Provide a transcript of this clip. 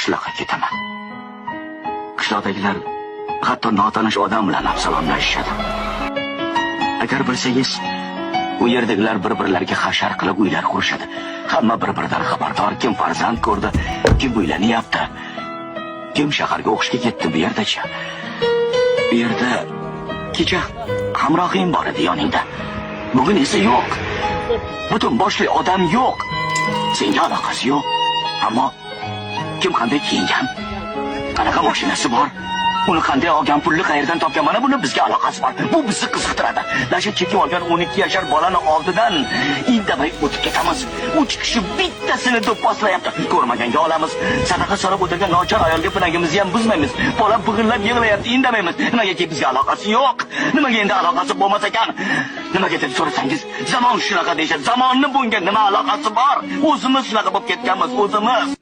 qishloqqa ketaman. Qishloqdagilar hatto notanish odam bilan salomlashishadi. Agar bilsangiz, u yerdagilar bir-birlariga hashar qilib uylar qurishadi. Hamma bir-biridan xabardor, kim farzand ko'rdi, kim uylanyapti, kim shaharga o'qishga ketdi bu yerdacha. Bu yerda kecha hamrohing bor edi yoningda. Bugun esa yo'q. Butun boshli odam yo'q. Senga aloqasi yo'q. Ammo kim qanday kiyingan? Qanaqa mashinasi bor? Uni qanday olgan, pulni qayerdan topgan? Mana buni bizga aloqasi bor. Bu bizni qiziqtiradi. Dasha chekib olgan 12 yashar bolani oldidan indamay o'tib ketamiz. 3 kishi bittasini do'pposlayapti. Ko'rmaganga olamiz. Sadaqa so'rab o'tirgan nochor ayolga pinagimizni ham buzmaymiz. Bola bug'inlab yig'layapti, indamaymiz. Nimagaki bizga aloqasi yo'q? Nimaga endi aloqasi bo'lmas ekan? Nimaga deb so'rasangiz, zamon shunaqa deyishadi. Zamonni bunga nima aloqasi bor? O'zimiz shunaqa bo'lib ketganmiz, o'zimiz.